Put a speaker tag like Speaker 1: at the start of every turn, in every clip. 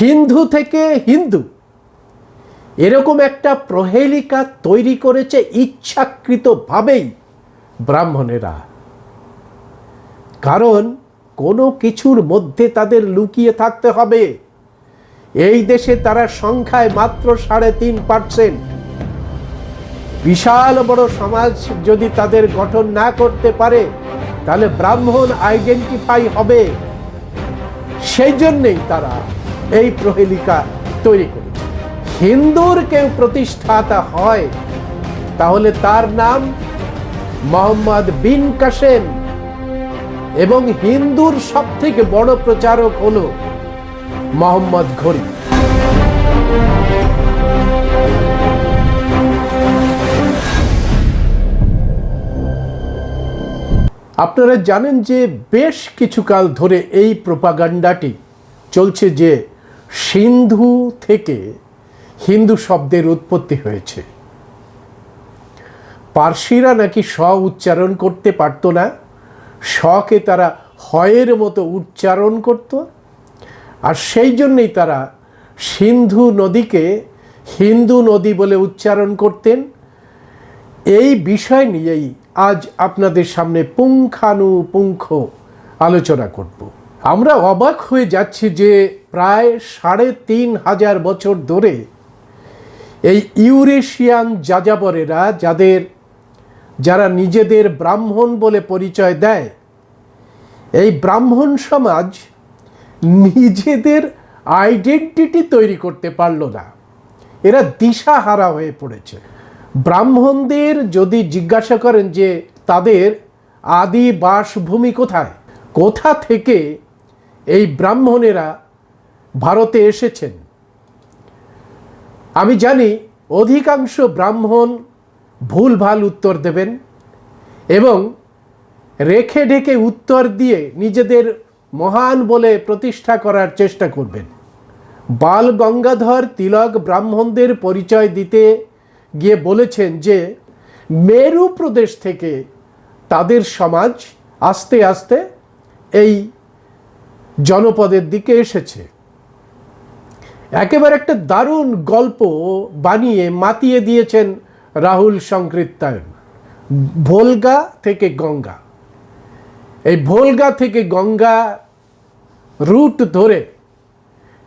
Speaker 1: সিন্ধু থেকে হিন্দু এরকম একটা প্রহেলিকা তৈরি করেছে ইচ্ছাকৃতভাবেই ব্রাহ্মণেরা। কারণ কোনো কিছুর মধ্যে তাদের লুকিয়ে থাকতে হবে। এই দেশে তারা সংখ্যায় মাত্র 3.5%। বিশাল বড় সমাজ যদি তাদের গঠন না করতে পারে তাহলে ব্রাহ্মণ আইডেন্টিফাই হবে। সেই জন্যেই তারা এই প্রহেলিকা তৈরি করেছে। হিন্দুর কেউ প্রতিষ্ঠাতা হয় তাহলে তার নাম মোহাম্মদ বিন কাসেম, এবং হিন্দুর সবথেকে বড় প্রচারক হলো মোহাম্মদ ঘড়ি। আপনারা জানেন যে বেশ কিছুকাল ধরে এই প্রোপাগান্ডাটি চলছে যে সিন্ধু থেকে হিন্দু শব্দের উৎপত্তি হয়েছে। পার্সিরা নাকি স উচ্চারণ করতে পারত না, শকে তারা হয়ের মতো উচ্চারণ করত, আর সেই জন্যই তারা সিন্ধু নদীকে হিন্দু নদী বলে উচ্চারণ করতেন। এই বিষয় নিয়েই আজ আপনাদের সামনে পুঙ্খানুপুঙ্খ আলোচনা করব। আমরা অবাক হয়ে যাচ্ছি যে প্রায় 3,500 বছর ধরে এই ইউরেশিয়ান যাযাবরেরা যারা নিজেদের ব্রাহ্মণ বলে পরিচয় দেয়, এই ব্রাহ্মণ সমাজ নিজেদের আইডেন্টিটি তৈরি করতে পারল না। এরা দিশাহারা হয়ে পড়েছে। ব্রাহ্মণদের যদি জিজ্ঞাসা করেন যে তাদের আদি বাসভূমি কোথায়, কোথা থেকে এই ব্রাহ্মণেরা ভারতে এসেছেন, আমি জানি অধিকাংশ ব্রাহ্মণ ভুলভাল উত্তর দেবেন এবং রেখে ঢেকে উত্তর দিয়ে নিজেদের মহান বলে প্রতিষ্ঠা করার চেষ্টা করবেন। বাল গঙ্গাধর তিলক ব্রাহ্মণদের পরিচয় দিতে গিয়ে বলেছেন যে মেরু প্রদেশ থেকে তাদের সমাজ আস্তে আস্তে এই জনপদের দিকে এসেছে। একেবারে একটা দারুণ গল্প বানিয়ে মাতিয়ে দিয়েছেন রাহুল সংকৃত্তায়ন। ভোলগা থেকে গঙ্গা, এই ভোলগা থেকে গঙ্গা রুট ধরে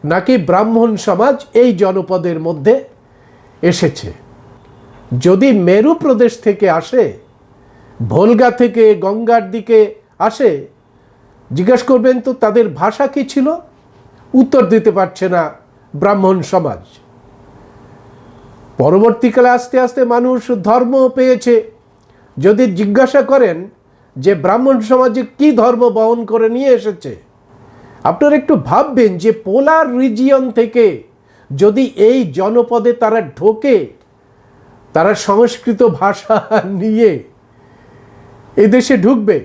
Speaker 1: নাকি ব্রাহ্মণ সমাজ এই জনপদের মধ্যে এসেছে। যদি মেরু প্রদেশ থেকে আসে, ভোলগা থেকে গঙ্গার দিকে আসে, জিজ্ঞেস করবেন তো তাদের ভাষা কি ছিল, উত্তর দিতে পারছে না ব্রাহ্মণ সমাজ। পরবর্তীকালে আস্তে আস্তে মানুষ ধর্ম পেয়েছে। যদি জিজ্ঞাসা করেন যে ব্রাহ্মণ সমাজে কি ধর্ম বহন করে নিয়ে এসেছে, আপনারা একটু ভাববেন যে পোলার রিজিয়ন থেকে যদি এই জনপদে তারা ঢোকে, তারা সংস্কৃত ভাষা নিয়ে এদেশে ঢুকবে।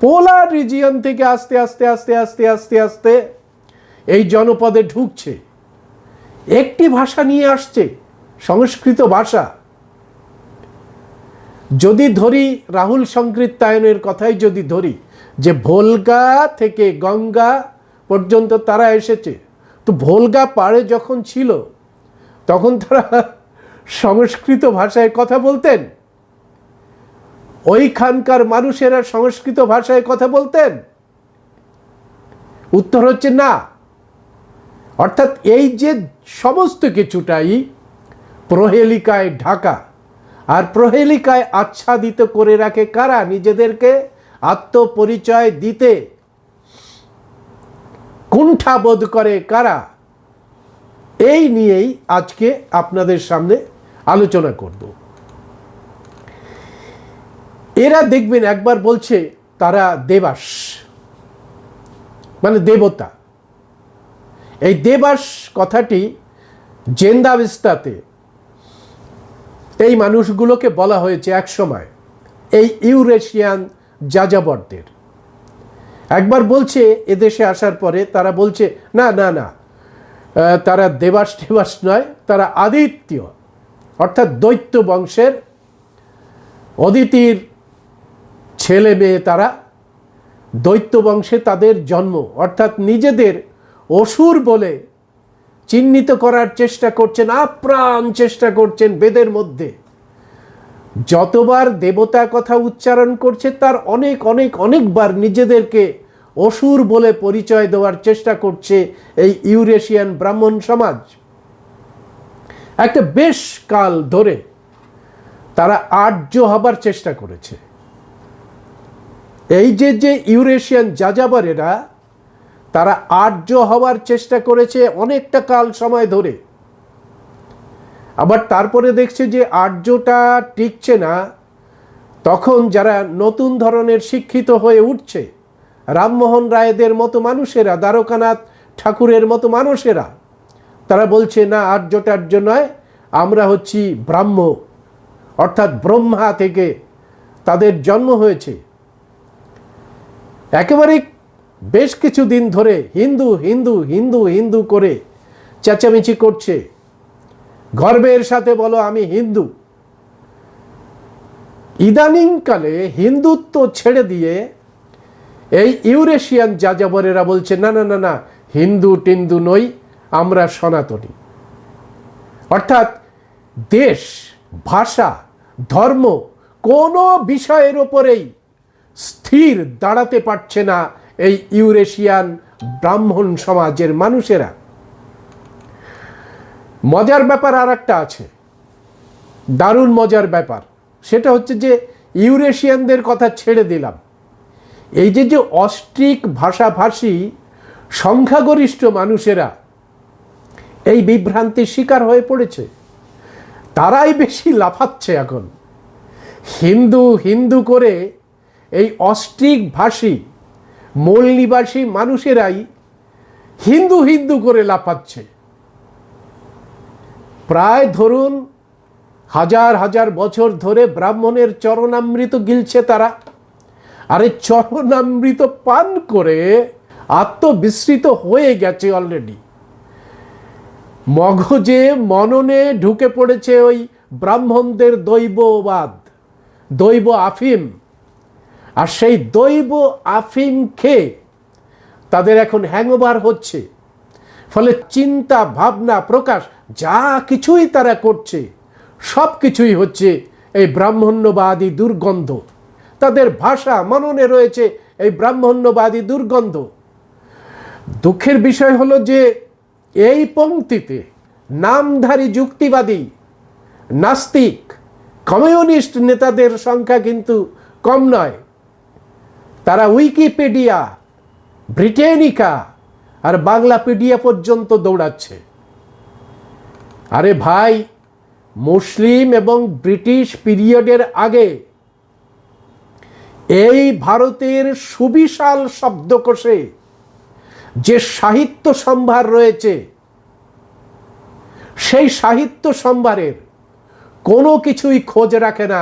Speaker 1: পোলার রিজিয়ন থেকে আস্তে আস্তে আস্তে আস্তে আস্তে আস্তে এই জনপদে ঢুকছে, একটি ভাষা নিয়ে আসছে, সংস্কৃত ভাষা। যদি ধরি রাহুল সংকৃত্তায়নের কথাই যদি ধরি যে ভোলগা থেকে গঙ্গা পর্যন্ত তারা এসেছে, তো ভোলগা পাড়ে যখন ছিল তখন তারা সংস্কৃত ভাষায় কথা বলতেন? ওইখানকার মানুষেরা সংস্কৃত ভাষায় কথা বলতেন? উত্তর হচ্ছে না। অর্থাৎ এই যে সমস্ত কিছুটাই প্রহেলিকায় ঢাকা, আর প্রহেলিকায় আচ্ছাদিত করে রাখে কারা? নিজেদেরকে আত্মপরিচয় দিতে কুণ্ঠাবোধ করে কারা? এই নিয়েই আজকে আপনাদের সামনে আলোচনা করব। এরা দেখবেন একবার বলছে তারা দেবাস, মানে দেবতা। এই দেবাস কথাটি জেন্দাবিস্তাতে এই মানুষগুলোকে বলা হয়েছে এক সময়, এই ইউরেশিয়ান যাযাবরদের। একবার বলছে এদেশে আসার পরে তারা বলছে না না না, তারা দেবাস টেবাস নয়, তারা আদিত্য, অর্থাৎ দৈত্য বংশের অদিতির ছেলে মেয়ে। তারা দৈত্য বংশে তাদের জন্ম, অর্থাৎ নিজেদের অসুর বলে চিহ্নিত করার চেষ্টা করছেন, আপ্রাণ চেষ্টা করছেন। বেদের মধ্যে যতবার দেবতা কথা উচ্চারণ করছে তার অনেক অনেক অনেকবার নিজেদেরকে অসুর বলে পরিচয় দেওয়ার চেষ্টা করছে এই ইউরেশিয়ান ব্রাহ্মণ সমাজ। একটা বেশ কাল ধরে তারা আর্য হবার চেষ্টা করেছে। এই যে ইউরেশিয়ান যাযাবরেরা, তারা আর্য হওয়ার চেষ্টা করেছে অনেকটা কাল সময় ধরে। আবার তারপরে দেখছে যে আর্যটা টিকছে না, তখন যারা নতুন ধরনের শিক্ষিত হয়ে উঠছে, রামমোহন রায়দের মতো মানুষেরা, দ্বারকানাথ ঠাকুরের মতো মানুষেরা, তারা বলছে না, আর্যটার্য নয়, আমরা হচ্ছি ব্রাহ্ম, অর্থাৎ ব্রহ্মা থেকে তাদের জন্ম হয়েছে। একেবারে বেশ কিছুদিন ধরে হিন্দু হিন্দু হিন্দু হিন্দু করে চেঁচামেচি করছে, গর্বের সাথে বলো আমি হিন্দু। ইদানিংকালে হিন্দুত্ব ছেড়ে দিয়ে এই ইউরেশিয়ান যাযাবরেরা বলছে না না না না, হিন্দু টিন্দু নই, আমরা সনাতনী। অর্থাৎ দেশ, ভাষা, ধর্ম কোনো বিষয়ের ওপরেই স্থির দাঁড়াতে পারছে না এই ইউরেশিয়ান ব্রাহ্মণ সমাজের মানুষেরা। মজার ব্যাপার আর একটা আছে, দারুণ মজার ব্যাপার। সেটা হচ্ছে যে ইউরেশিয়ানদের কথা ছেড়ে দিলাম, এই যে অস্ট্রিক ভাষাভাষী সংখ্যাগরিষ্ঠ মানুষেরা এই বিভ্রান্তির শিকার হয়ে পড়েছে। তারাই বেশি লাফাচ্ছে এখন। হিন্দু হিন্দু করে এই অস্ট্রিক ভাষী মূল নিবাসী মানুষেরাই হিন্দু হিন্দু করে লাফাচ্ছে। প্রায় ধরুন হাজার হাজার বছর ধরে ব্রাহ্মণের চরণামৃত গিলছে তারা, আর এই চরণামৃত পান করে আত্মবিস্মৃত হয়ে গেছে অলরেডি। মগজে মননে ঢুকে পড়েছে ওই ব্রাহ্মণদের দৈববাদ, দৈব আফিম। আর সেই দৈব আফিম খেয়ে তাদের এখন হ্যাংওভার হচ্ছে। ফলে চিন্তা ভাবনা প্রকাশ যা কিছুই তারা করছে, সব কিছুই হচ্ছে এই ব্রাহ্মণ্যবাদী দুর্গন্ধ। তাদের ভাষা মননে রয়েছে এই ব্রাহ্মণ্যবাদী দুর্গন্ধ। দুঃখের বিষয় হলো যে এই পংক্তিতে নামধারী যুক্তিবাদী, নাস্তিক, কমিউনিস্ট নেতাদের সংখ্যা কিন্তু কম নয়। তারা উইকিপিডিয়া, ব্রিটানিকা আর বাংলাপিডিয়া পর্যন্ত দৌড়াচ্ছে। আরে ভাই, মুসলিম এবং ব্রিটিশ পিরিয়ডের আগে এই ভারতের সুবিশাল শব্দকোষে যে সাহিত্য সম্ভার রয়েছে, সেই সাহিত্য সম্ভারের কোনো কিছুই খোঁজ রাখে না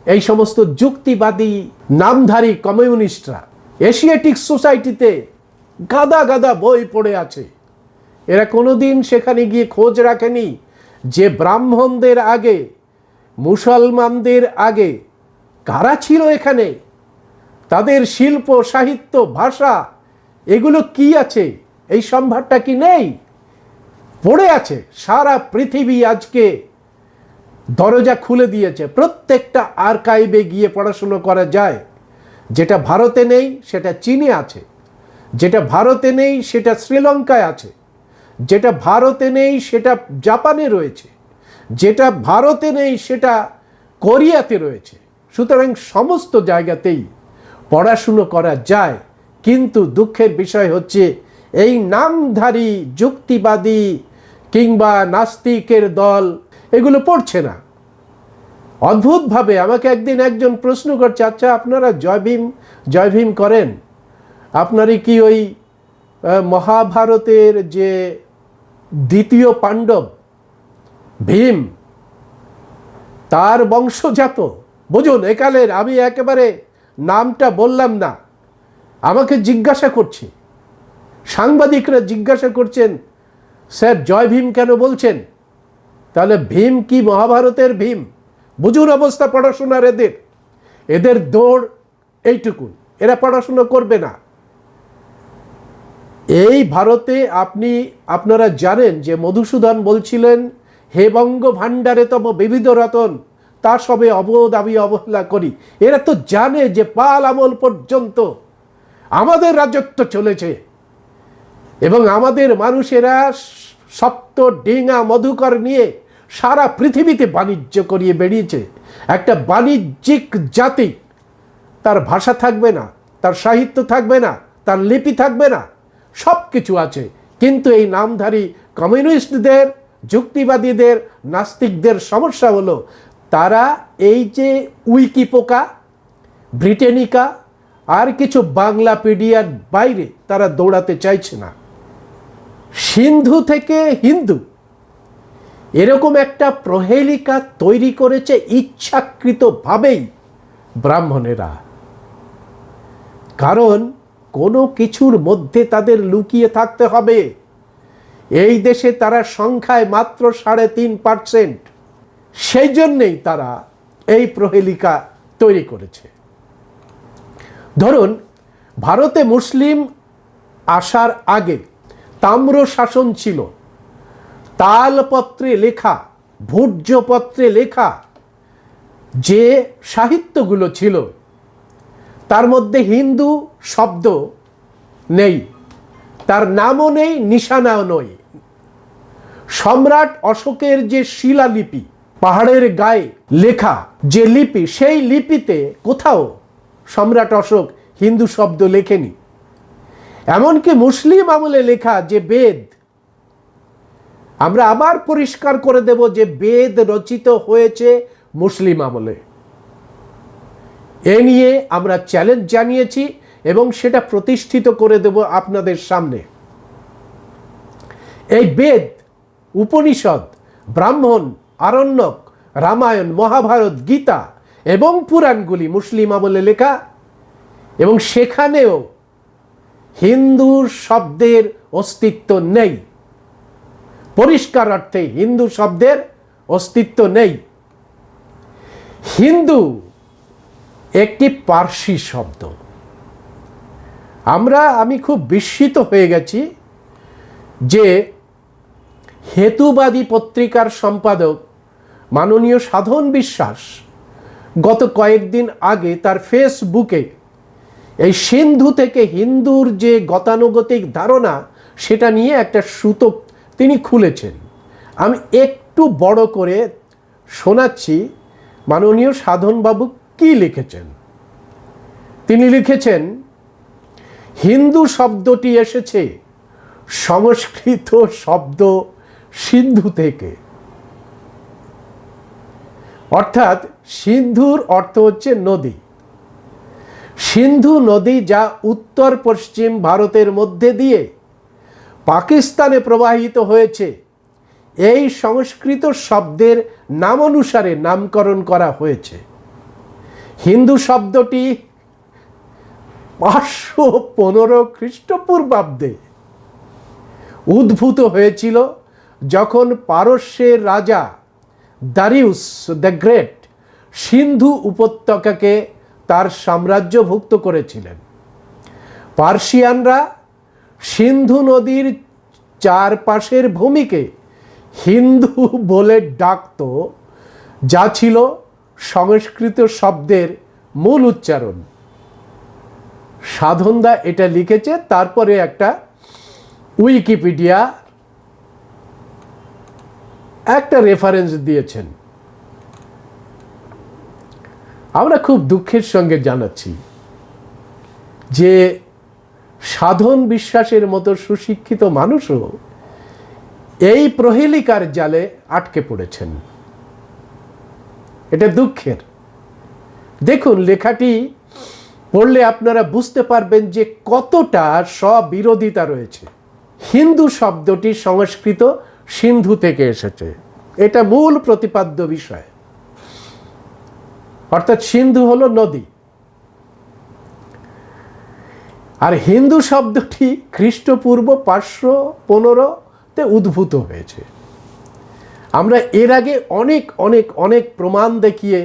Speaker 1: এই সমস্ত যুক্তিবাদী নামধারী কমিউনিস্টরা। এশিয়াটিক সোসাইটিতে গাদা গাদা বই পড়ে আছে। এরা কোনোদিন সেখানে গিয়ে খোঁজ রাখেনি যে ব্রাহ্মণদের আগে, মুসলমানদের আগে কারা ছিল এখানে, তাদের শিল্প, সাহিত্য, ভাষা এগুলো কি আছে, এই সম্ভারটা কি নেই? পড়ে আছে। সারা পৃথিবী আজকে দরজা খুলে দিয়েছে, প্রত্যেকটা আর্কাইভে গিয়ে পড়াশুনো করা যায়। যেটা ভারতে নেই সেটা চীনে আছে, যেটা ভারতে নেই সেটা শ্রীলঙ্কায় আছে, যেটা ভারতে নেই সেটা জাপানে রয়েছে, যেটা ভারতে নেই সেটা কোরিয়াতে রয়েছে। সুতরাং সমস্ত জায়গাতেই পড়াশুনো করা যায়। কিন্তু দুঃখের বিষয় হচ্ছে এই নামধারী যুক্তিবাদী কিংবা নাস্তিকের দল এগুলো পড়ছে না। অদ্ভুতভাবে আমাকে একদিন একজন প্রশ্ন করছে, আচ্ছা আপনারা জয় ভীম করেন, আপনারই কি ওই মহাভারতের যে দ্বিতীয় পাণ্ডব ভীম তার বংশজাত? বুঝুন, একালের, আমি একেবারে নামটা বললাম না, আমাকে জিজ্ঞাসা করছে, সাংবাদিকরা জিজ্ঞাসা করছেন, স্যার জয় ভীম কেন বলছেন? তাহলে ভীম কি মহাভারতের ভীম? বুঝুন অবস্থা পড়াশোনার এদের দৌড় এইটুকু, এরা পড়াশুনো করবে না। এই ভারতে আপনারা জানেন যে মধুসূদন বলছিলেন, হে বঙ্গ ভাণ্ডারে তব বিবিধ রতন, তা সবে অবোধ আমি অবহেলা করি। এরা তো জানে যে পাল আমল পর্যন্ত আমাদের রাজত্ব চলেছে এবং আমাদের মানুষেরা সপ্ত ডিঙা মধুকর নিয়ে সারা পৃথিবীতে বাণিজ্য করিয়ে বেরিয়েছে। একটা বাণিজ্যিক জাতি, তার ভাষা থাকবে না, তার সাহিত্য থাকবে না, তার লিপি থাকবে না, সব কিছু আছে। কিন্তু এই নামধারী কমিউনিস্টদের, যুক্তিবাদীদের, নাস্তিকদের সমস্যা হলো তারা এই যে উইকিপোকা, ব্রিটেনিকা আর কিছু বাংলাপিডিয়ার বাইরে তারা দৌড়াতে চাইছে না। সিন্ধু থেকে হিন্দু এরকম একটা প্রহেলিকা তৈরি করেছে ইচ্ছাকৃতভাবেই ব্রাহ্মণেরা। কারণ কোনো কিছুর মধ্যে তাদের লুকিয়ে থাকতে হবে। এই দেশে তারা সংখ্যায় মাত্র 3.5%, সেই জন্যেই তারা এই প্রহেলিকা তৈরি করেছে। ধরুন, ভারতে মুসলিম আসার আগে তাম্র শাসন ছিল। তালপত্রে লেখা, ভূর্জপত্রে লেখা যে সাহিত্যগুলো ছিল তার মধ্যে হিন্দু শব্দ নেই, তার নামও নেই, নিশানাও নয়। সম্রাট অশোকের যে শিলালিপি, পাহাড়ের গায়ে লেখা যে লিপি, সেই লিপিতে কোথাও সম্রাট অশোক হিন্দু শব্দ লেখেনি। এমনকি মুসলিম আমলে লেখা যে বেদ, আমরা আবার পরিষ্কার করে দেব যে বেদ রচিত হয়েছে মুসলিম আমলে। এ নিয়ে আমরা চ্যালেঞ্জ জানিয়েছি এবং সেটা প্রতিষ্ঠিত করে দেব আপনাদের সামনে। এই বেদ, উপনিষদ, ব্রাহ্মণ, আরণ্যক, রামায়ণ, মহাভারত, গীতা এবং পুরাণগুলি মুসলিম আমলে লেখা এবং সেখানেও হিন্দু শব্দের অস্তিত্ব নেই। পরিষ্কার অর্থে হিন্দু শব্দের অস্তিত্ব নেই। হিন্দু একটি পার্সি শব্দ। আমি খুব বিস্মিত হয়ে গেছি যে হেতুবাদী পত্রিকার সম্পাদক মাননীয় সাধন বিশ্বাস গত কয়েকদিন আগে তার ফেসবুকে এই সিন্ধু থেকে হিন্দুর যে গতানুগতিক ধারণা সেটা নিয়ে একটা সূতক তিনি খুলেছেন। আমি একটু বড় করে শোনাচ্ছি মাননীয় সাধনবাবু কি লিখেছেন। তিনি লিখেছেন, হিন্দু শব্দটি এসেছে সংস্কৃত শব্দ সিন্ধু থেকে। অর্থাৎ সিন্ধুর অর্থ হচ্ছে নদী। সিন্ধু নদী যা উত্তর পশ্চিম ভারতের মধ্যে দিয়ে পাকিস্তানে প্রবাহিত হয়েছে, এই সংস্কৃত শব্দের নামানুসারে নামকরণ করা হয়েছে। হিন্দু শব্দটি 515 খ্রিস্টপূর্বাব্দে উদ্ভূত হয়েছিল, যখন পারস্যের রাজা দারিউস দ্য গ্রেট সিন্ধু উপত্যকাকে তার সাম্রাজ্যভুক্ত করেছিলেন। পার্সিয়ানরা সিন্ধু নদীর চারপাশের ভূমিকে হিন্দু বলে ডাকত, যা ছিল সংস্কৃত শব্দের মূল উচ্চারণ। সাধনদা এটা লিখেছে, তারপরে একটা উইকিপিডিয়া একটা রেফারেন্স দিয়েছেন। আমরা খুব দুঃখের সঙ্গে জানাচ্ছি যে সাধন বিশ্বাসের মতো সুশিক্ষিত মানুষও এই প্রহেলিকার জালে আটকে পড়েছেন। এটা দুঃখের। দেখুন, লেখাটি পড়লে আপনারা বুঝতে পারবেন যে কতটা স্ববিরোধিতা রয়েছে। হিন্দু শব্দটি সংস্কৃত সিন্ধু থেকে এসেছে, এটা মূল প্রতিপাদ্য বিষয়। অর্থাৎ সিন্ধু হলো নদী। আর হিন্দু শব্দটি খ্রিস্টপূর্ব 515-তে উদ্ভূত হয়েছে। আমরা এর আগে অনেক অনেক অনেক প্রমাণ দেখিয়ে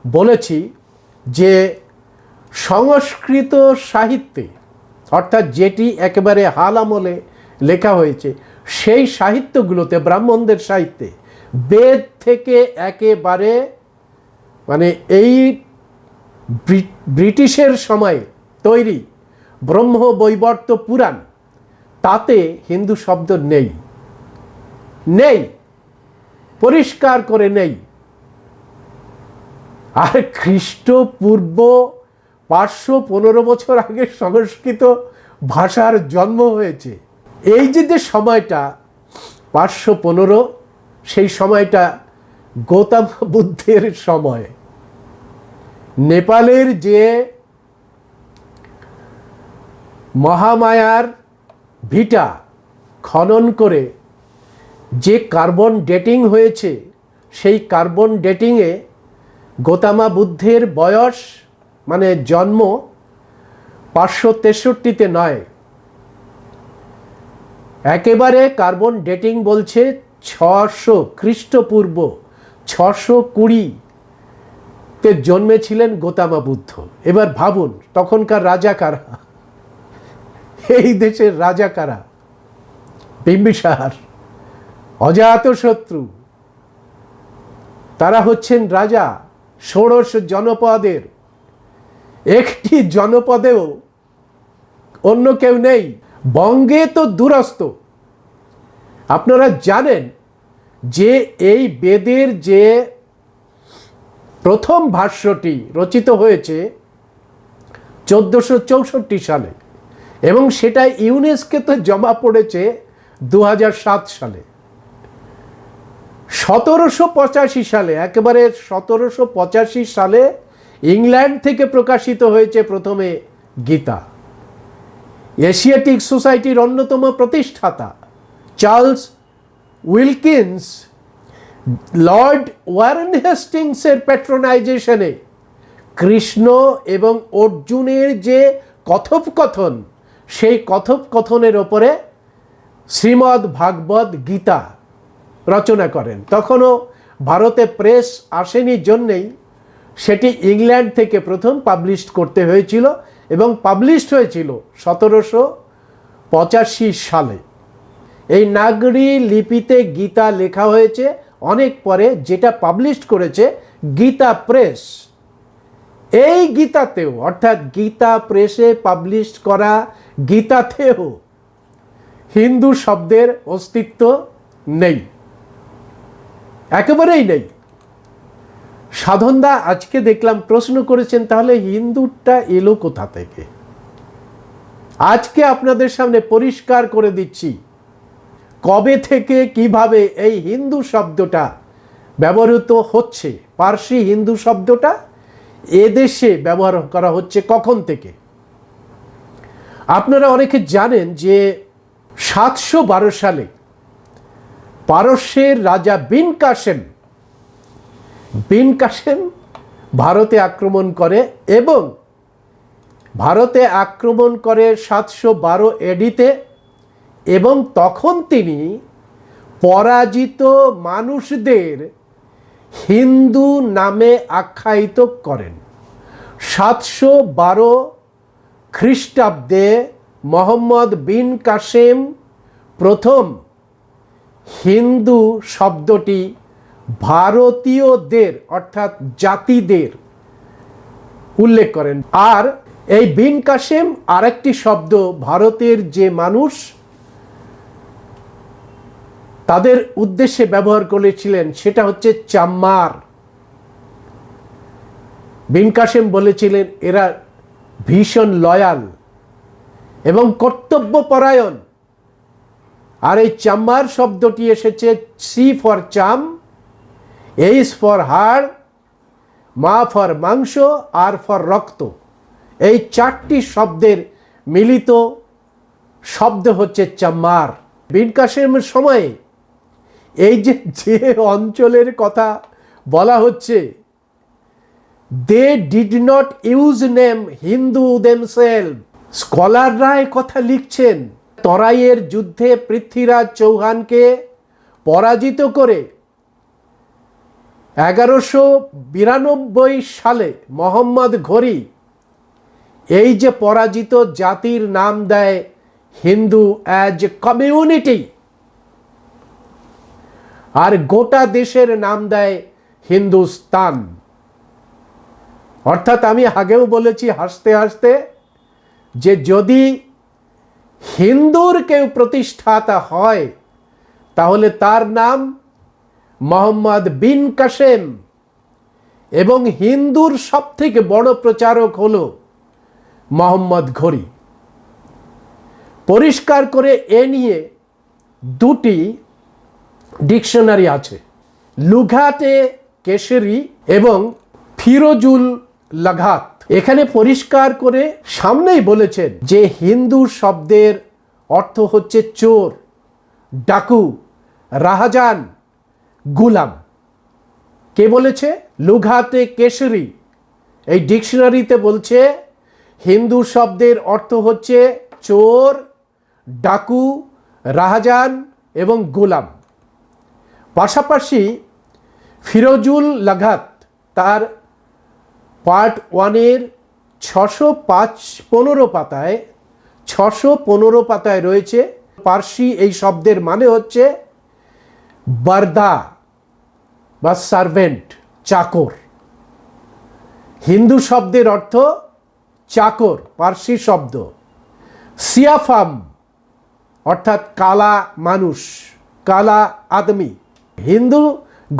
Speaker 1: বলেছি যে সংস্কৃত সাহিত্যে অর্থাৎ যেটি একেবারে হাল আমলে লেখা হয়েছে, সেই সাহিত্যগুলোতে, ব্রাহ্মণদের সাহিত্যে বেদ থেকে একেবারে মানে এই ব্রিটিশের সময়ে তৈরি ব্রহ্ম বৈবর্ত পুরাণ, তাতে হিন্দু শব্দ নেই, নেই, পরিষ্কার করে নেই। আর খ্রিস্টপূর্ব 515 বছর আগে সংস্কৃত ভাষার জন্ম হয়েছে। এই যে সময়টা 515, সেই সময়টা গৌতম বুদ্ধের সময়। নেপালের যে মহামায়ার ভিটা খনন করে যে কার্বন ডেটিং হয়েছে, সেই কার্বন ডেটিংয়ে গৌতম বুদ্ধের বয়স মানে জন্ম 563-তে নয়, একেবারে কার্বন ডেটিং বলছে 600 খ্রিস্টপূর্ব 620-তে জন্মেছিলেন গৌতম বুদ্ধ। এবার ভাবুন তখনকার রাজা কারা, এই দেশের রাজা কারা? বিম্বিসার, অজাতশত্রু, তারা হচ্ছেন রাজা। 16 জনপদের একটি জনপদেও অন্য কেউ নেই। বঙ্গে তো দূরস্থ। আপনারা জানেন যে এই বেদের যে প্রথম ভাষ্যটি রচিত হয়েছে 1464 সালে, এবং সেটা ইউনেস্কোতে জমা পড়েছে 2007 সালে। 1785 সালে, একেবারে 1785 সালে ইংল্যান্ড থেকে প্রকাশিত হয়েছে প্রথমে গীতা। এশিয়াটিক সোসাইটির অন্যতম প্রতিষ্ঠাতা চার্লস উইলকিন্স লর্ড ওয়ারেন হেস্টিংসের প্যাট্রোনাইজেশনে কৃষ্ণ এবং অর্জুনের যে কথোপকথন, সেই কথোপকথনের ওপরে শ্রীমদ্ ভাগবত গীতা রচনা করেন। তখনও ভারতে প্রেস আসেনি জন্যেই সেটি ইংল্যান্ড থেকে প্রথম পাবলিশ করতে হয়েছিল, এবং পাবলিশড হয়েছিল 1785 সালে। এই নাগরি লিপিতে গীতা লেখা হয়েছে অনেক পরে, যেটা পাবলিশড করেছে গীতা প্রেস। এই গীতাতেও, অর্থাৎ গীতা প্রেসে পাবলিশ করা গীতাতেও হিন্দু শব্দের অস্তিত্ব নেই, একেবারেই নেই। সাধনদা আজকে দেখলাম প্রশ্ন করেছেন, তাহলে হিন্দুটা এলো কোথা থেকে? আজকে আপনাদের সামনে পরিষ্কার করে দিচ্ছি কবে থেকে কিভাবে এই হিন্দু শব্দটা ব্যবহৃত হচ্ছে। পার্সি হিন্দু শব্দটা এদেশে ব্যবহার করা হচ্ছে কখন থেকে। আপনারা অনেকে জানেন যে 712 সালে পারস্যের রাজা বিন কাসেম ভারতে আক্রমণ করে, এবং ভারতে আক্রমণ করে 712 এডিতে, এবং তখন তিনি পরাজিত মানুষদের হিন্দু নামে আখ্যায়িত করেন। 712 খ্রিস্টাব্দে মোহাম্মদ বিন কাসেম প্রথম হিন্দু শব্দটি ভারতীয়দের অর্থাৎ জাতিদের উল্লেখ করেন। আর এই বিন কাসেম আরেকটি শব্দ ভারতের যে মানুষ তাদের উদ্দেশ্যে ব্যবহার করেছিলেন, সেটা হচ্ছে চাম্মার। বিন কাসেম বলেছিলেন এরা ভীষণ লয়াল এবং কর্তব্যপরায়ণ। আর এই চাম্মার শব্দটি এসেছে সি ফর চাম, এইচ ফর হাড়, মা ফর মাংস, আর ফর রক্ত। এই 4টি শব্দের মিলিত শব্দ হচ্ছে চাম্মার। বিন কাসেমের সময়ে এই যে অঞ্চলের কথা বলা হচ্ছে, they did not use name Hindu themselves. স্কলাররা কথা লিখছেন, তরাইয়ের যুদ্ধে পৃথ্বীরাজ চৌহানকে পরাজিত করে 1192 সালে মোহাম্মদ ঘোরি এই যে পরাজিত জাতির নাম দেয় হিন্দু অ্যাজ এ কমিউনিটি, আর গোটা দেশের নাম দেয় হিন্দুস্তান। অর্থাৎ আমি আগেও বলেছি হাসতে হাসতে যে যদি হিন্দুর কেউ প্রতিষ্ঠাতা হয় তাহলে তার নাম মোহাম্মদ বিন কাসেম, এবং হিন্দুর সবথেকে বড় প্রচারক হলো মোহাম্মদ ঘড়ি। পরিষ্কার করে এ নিয়ে দুটি ডিকশনারি আছে, লুঘাটে কেশরী এবং ফিরোজুল লাঘাত। এখানে পরিষ্কার করে সামনেই বলেছেন যে হিন্দু শব্দের অর্থ হচ্ছে চোর, ডাকু, রাহাজান, গুলাম। কে বলেছে? লুঘাতে কেশরী এই ডিকশনারিতে বলছে হিন্দু শব্দের অর্থ হচ্ছে চোর, ডাকু, রাহাজান এবং গোলাম। পাশাপাশি ফিরোজুল লাঘাত তার পার্ট 1-এর 615 পাতায় রয়েছে। পার্সি এই শব্দের মানে হচ্ছে বারদা বা সার্ভেন্ট, চাকর। হিন্দু শব্দের অর্থ চাকর, পার্সি শব্দ। সিয়াফাম অর্থাৎ কালা মানুষ, কালা আদমি। হিন্দু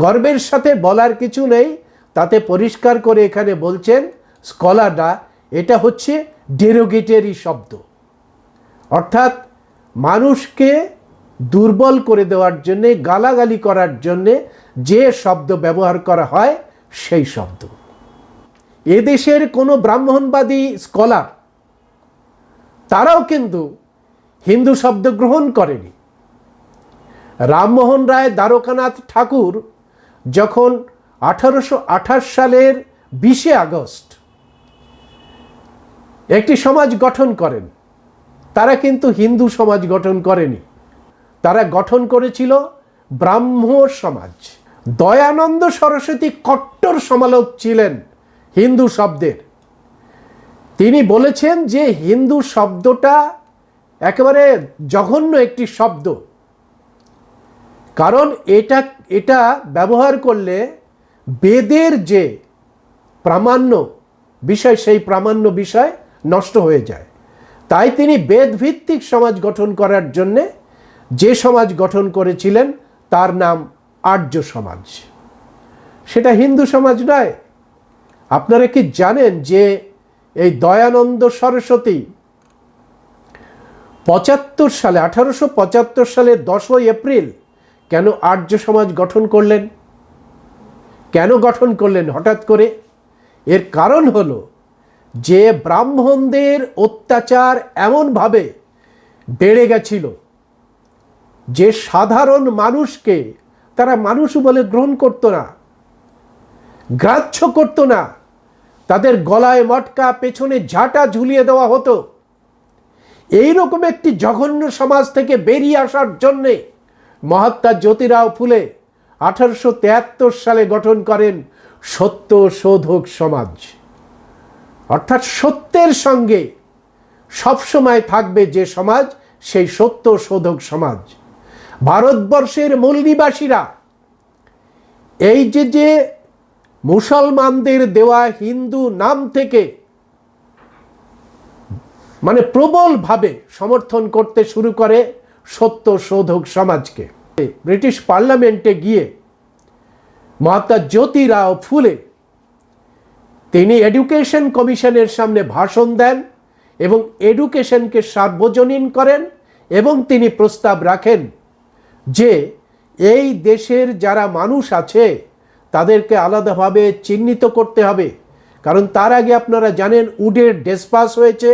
Speaker 1: গর্বের সাথে বলার কিছু নেই, তাতে পরিষ্কার করে এখানে বলছেন স্কলাররা এটা হচ্ছে ডেরোগেটরি শব্দ, অর্থাৎ মানুষকে দুর্বল করে দেওয়ার জন্যে, গালাগালি করার জন্যে যে শব্দ ব্যবহার করা হয় সেই শব্দ। এদেশের কোনো ব্রাহ্মণবাদী স্কলার তারাও কিন্তু হিন্দু শব্দ গ্রহণ করেনি। রামমোহন রায় দ্বারকানাথ ঠাকুর যখন 1828 সালের 20শে আগস্ট একটি সমাজ গঠন করেন, তারা কিন্তু হিন্দু সমাজ গঠন করেনি, তারা গঠন করেছিল ব্রাহ্ম সমাজ। দয়ানন্দ সরস্বতী কট্টর সমালোচক ছিলেন হিন্দু শব্দের। তিনি বলেছেন যে হিন্দু শব্দটা একেবারে জঘন্য একটি শব্দ, কারণ এটা ব্যবহার করলে বেদের যে প্রামাণ্য বিষয় সেই প্রামাণ্য বিষয় নষ্ট হয়ে যায়। তাই তিনি বেদ ভিত্তিক সমাজ গঠন করার জন্যে যে সমাজ গঠন করেছিলেন তার নাম আর্য সমাজ, সেটা হিন্দু সমাজ নয়। আপনারা কি জানেন যে এই দয়ানন্দ সরস্বতী 1875 সালে 10ই এপ্রিল কেন আর্য সমাজ গঠন করলেন? কেন গঠন করলেন হঠাৎ করে? এর কারণ হলো যে ব্রাহ্মণদের অত্যাচার এমনভাবে বেড়ে গেছিল যে সাধারণ মানুষকে তারা মানুষ বলে গ্রহণ করত না, গ্রাহ্য করত না। তাদের গলায় মটকা, পেছনে ঝাঁটা ঝুলিয়ে দেওয়া হতো। এইরকম একটি জঘন্য সমাজ থেকে বেরিয়ে আসার জন্যে মহাত্মা জ্যোতিরাও ফুলে 1873 সালে গঠন করেন সত্য শোধক সমাজ। অর্থাৎ সত্যের সঙ্গে সবসময় থাকবে যে সমাজ, সেই সত্য শোধক সমাজ। ভারতবর্ষের মূল নিবাসীরা এই যে মুসলমানদের দেওয়া হিন্দু নাম থেকে মানে প্রবলভাবে সমর্থন করতে শুরু করে সত্য শোধক সমাজকে। ব্রিটিশ পার্লামেন্টে গিয়ে মহাত্মা জ্যোতিরাও ফুলে তিনি এডুকেশন কমিশনের সামনে ভাষণ দেন এবং এডুকেশনকে সার্বজনীন করেন, এবং তিনি প্রস্তাব রাখেন যে এই দেশের যারা মানুষ আছে তাদেরকে আলাদাভাবে চিহ্নিত করতে হবে। কারণ তার আগে আপনারা জানেন উডের ডেসপাস হয়েছে,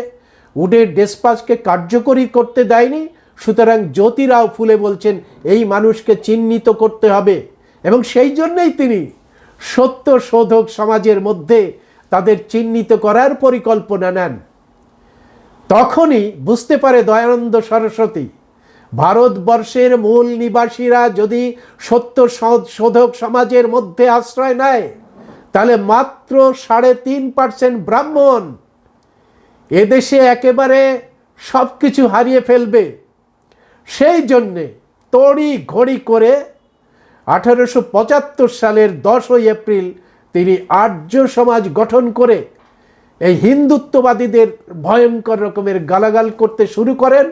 Speaker 1: উডের ডেসপাসকে কার্যকরী করতে দেয়নি। সুতরাং জ্যোতিরাও ফুলে বলছেন এই মানুষকে চিহ্নিত করতে হবে, এবং সেই জন্যই তিনি সত্য শোধক সমাজের মধ্যে তাদের চিহ্নিত করার পরিকল্পনা নেন। তখনই বুঝতে পারে দয়ানন্দ সরস্বতী ভারতবর্ষের মূল নিবাসীরা যদি সত্য শোধক সমাজের মধ্যে আশ্রয় নেয় তাহলে মাত্র 3.5% ব্রাহ্মণ এদেশে একেবারে সব কিছু হারিয়ে ফেলবে, সেই জন্যে তড়ি ঘড়ি করে 1875 সালের 10ই এপ্রিল তিনি আর্য সমাজ গঠন করে এই হিন্দুত্ববাদীদের ভয়ঙ্কর রকমের গালাগাল করতে শুরু করেন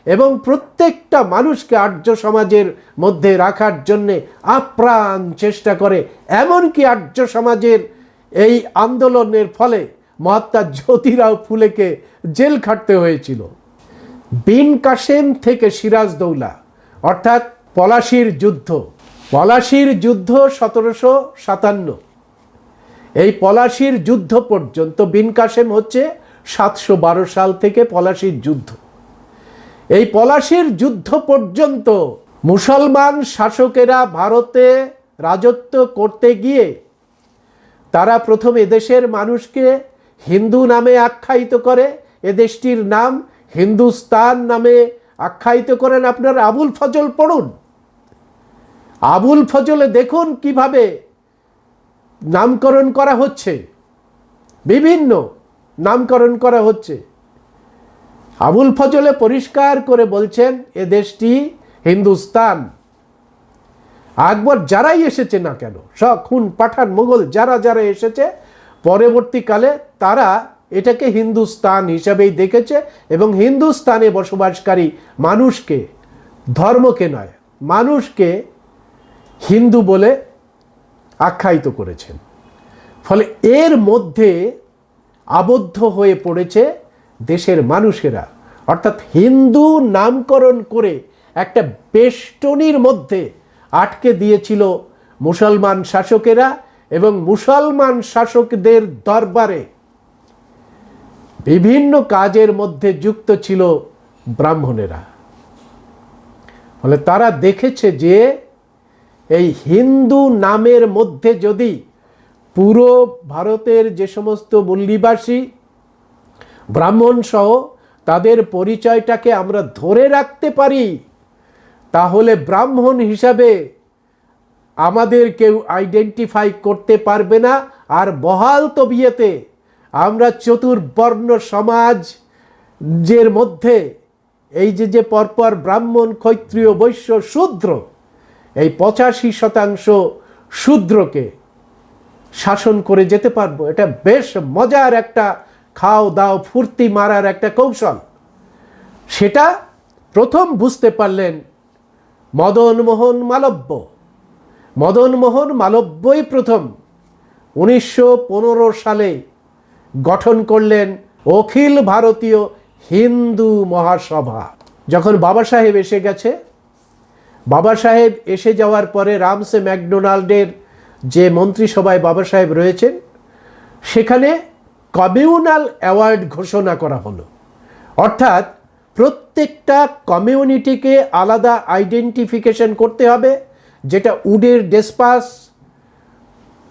Speaker 1: এবং প্রত্যেকটা মানুষকে আর্য সমাজের মধ্যে রাখার জন্যে আপ্রাণ চেষ্টা করে। এমনকি আর্য সমাজের এই আন্দোলনের ফলে মহাত্মা জ্যোতিরাও ফুলেকে জেল খাটতে হয়েছিল। বিন কাসেম থেকে সিরাজদৌল্লা অর্থাৎ পলাশির যুদ্ধ, পলাশির যুদ্ধ 1757। এই পলাশির যুদ্ধ পর্যন্ত, বিন কাসেম হচ্ছে 712 সাল থেকে পলাশির যুদ্ধ, এই পলাশির যুদ্ধ পর্যন্ত মুসলমান শাসকেরা ভারতে রাজত্ব করতে গিয়ে তারা প্রথম এদেশের মানুষকে হিন্দু নামে আখ্যায়িত করে, এদেশটির নাম হিন্দুস্তান নামে আখ্যায়িত করেন। আপনার আবুল ফজল পড়ুন, আবুল ফজলে দেখুন কিভাবে নামকরণ করা হচ্ছে, বিভিন্ন নামকরণ করা হচ্ছে। আবুল ফজলে পরিষ্কার করে বলছেন এ দেশটি হিন্দুস্তান। আকবর যারাই এসেছে না কেন, সব খুন পাঠান মোগল যারা যারা এসেছে, পরবর্তীকালে তারা এটাকে হিন্দুস্তান হিসাবেই দেখেছে এবং হিন্দুস্তানে বসবাসকারী মানুষকে, ধর্মকে নয় মানুষকে হিন্দু বলে আখ্যায়িত করেছেন। ফলে এর মধ্যে আবদ্ধ হয়ে পড়েছে দেশের মানুষেরা, অর্থাৎ হিন্দু নামকরণ করে একটা বেষ্টনীর মধ্যে আটকে দিয়েছিল মুসলমান শাসকেরা এবং মুসলমান শাসকদের দরবারে বিভিন্ন কাজের মধ্যে যুক্ত ছিল ব্রাহ্মণেরা। ফলে তারা দেখেছে যে এই হিন্দু নামের মধ্যে যদি পুরো ভারতের যে সমস্ত মূলনিবাসী ব্রাহ্মণ সহ তাদের পরিচয়টাকে আমরা ধরে রাখতে পারি, তাহলে ব্রাহ্মণ হিসাবে আমাদের কেউ আইডেন্টিফাই করতে পারবে না। আর বহাল তবিয়তে আমরা চতুর্বর্ণ সমাজের মধ্যে এই যে পরপর ব্রাহ্মণ, ক্ষত্রিয়, বৈশ্য, শূদ্র, এই 85% শূদ্রকে শাসন করে যেতে পারবো। এটা বেশ মজার একটা খাও দাও ফুর্তি মারার একটা কৌশল। সেটা প্রথম বুঝতে পারলেন মদনমোহন মালব্য। মদনমোহন মালব্যই প্রথম 1915 সালে গঠন করলেন অখিল ভারতীয় হিন্দু মহাসভা। যখন বাবা সাহেব এসে গেছে, বাবা সাহেব এসে যাওয়ার পরে রামসে ম্যাকডোনাল্ডের যে মন্ত্রিসভায় বাবা সাহেব রয়েছেন, সেখানে কমিউনাল অ্যাওয়ার্ড ঘোষণা করা হলো। অর্থাৎ প্রত্যেকটা কমিউনিটিকে আলাদা আইডেন্টিফিকেশন করতে হবে, যেটা উডের ডেসপাস,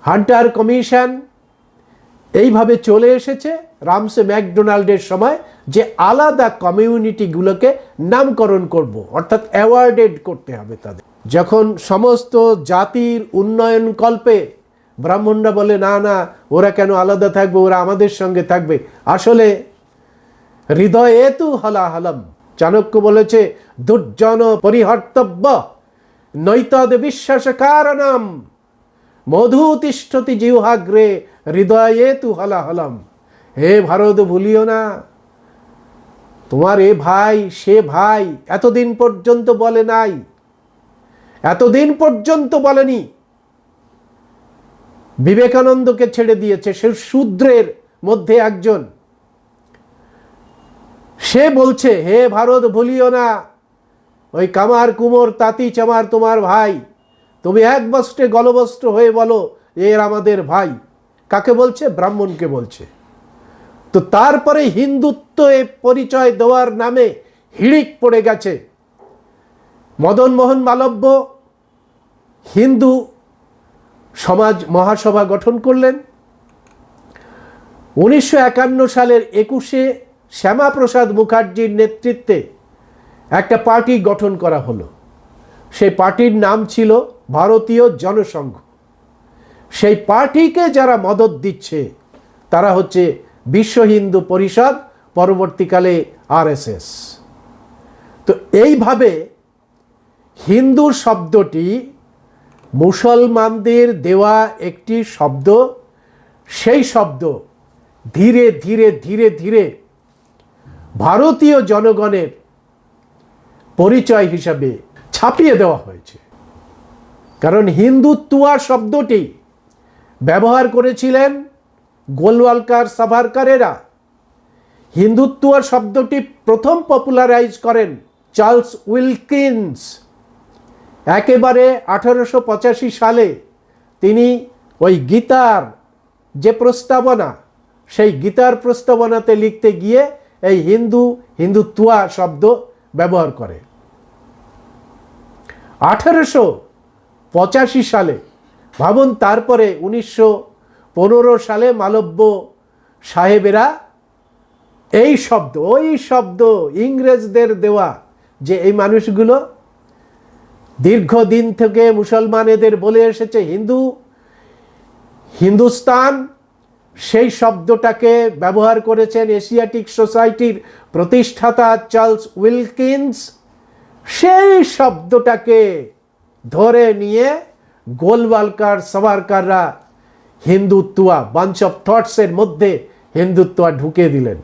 Speaker 1: হান্টার কমিশন এইভাবে চলে এসেছে রামসে ম্যাকডোনাল্ডের সময়, যে আলাদা কমিউনিটিগুলোকে নামকরণ করব, অর্থাৎ অ্যাওয়ার্ডেড করতে হবে তাদের। যখন সমস্ত জাতির উন্নয়ন কল্পে ব্রাহ্মণরা বলে না না ওরা কেন আলাদা থাকবে, ওরা আমাদের সঙ্গে থাকবে, আসলে হৃদয়ে তু হলাহলম। চাণক্য বলেছে দুর্জন পরিহর্তব্য নৈতদ বিশ্বাস কারণম মধু তিষ্ঠতি জিহ্বাগ্রে হৃদয়ে তু হলাহলম। হে ভারত ভুলিও না, তোমার এ ভাই সে ভাই এতদিন পর্যন্ত বলে নাই, এতদিন পর্যন্ত বলেনি। বিবেকানন্দকে ছেড়ে দিয়েছে, সে শূদ্রের মধ্যে একজন, সে বলছে হে ভারত ভুলিও না, ওই কামার কুমোর তাঁতি চামার তোমার ভাই, তুমি এক বস্ত্রে গলবস্ত্র হয়ে বলো এর আমাদের ভাই। কাকে বলছে? ব্রাহ্মণকে বলছে। তো তারপরে হিন্দুত্ব এ পরিচয় দেওয়ার নামে হিড়িক পড়ে গেছে। মদনমোহন মালব্য হিন্দু সমাজ মহাসভা গঠন করলেন। 1951 সালের 21শে শ্যামাপ্রসাদ মুখার্জির নেতৃত্বে একটা পার্টি গঠন করা হলো। সেই পার্টির নাম ছিল ভারতীয় জনসংঘ। সেই পার্টিকে যারা মদত দিচ্ছে তারা হচ্ছে বিশ্ব হিন্দু পরিষদ পরবর্তীকালে আরএসএস। তো এইভাবে হিন্দু শব্দটি মুসলমানদের দেওয়া একটি শব্দ, সেই শব্দ ধীরে ধীরে ধীরে ধীরে ভারতীয় জনগণের পরিচয় হিসাবে ছাপিয়ে দেওয়া হয়েছে। কারণ হিন্দুত্বয়া শব্দটি ব্যবহার করেছিলেন গোলওয়ালকার, সাভারকারেরা। হিন্দুত্বয়া শব্দটি প্রথম পপুলারাইজ করেন চার্লস উইলকিন্স। একেবারে 1885 সালে তিনি ওই গীতার যে প্রস্তাবনা, সেই গীতার প্রস্তাবনাতে লিখতে গিয়ে এই হিন্দুত্বয়া শব্দ ব্যবহার করে। 1885 সালে ভাবুন, তারপরে 1915 সালে মালব্য সাহেবেরা এই শব্দ, ওই শব্দ ইংরেজদের দেওয়া, যে এই মানুষগুলো দীর্ঘদিন থেকে মুসলমানেদের বলে এসেছে হিন্দুস্তান, সেই শব্দটাকে ব্যবহার করেছেন এশিয়াটিক সোসাইটির প্রতিষ্ঠাতা চার্লস উইলকিন্স। সেই শব্দটাকে ধরে নিয়ে গোলওয়ালকার, সাভারকাররা হিন্দুত্বয়া, বাঞ্চ অফ থটসের মধ্যে হিন্দুত্বয়া ঢুকে দিলেন।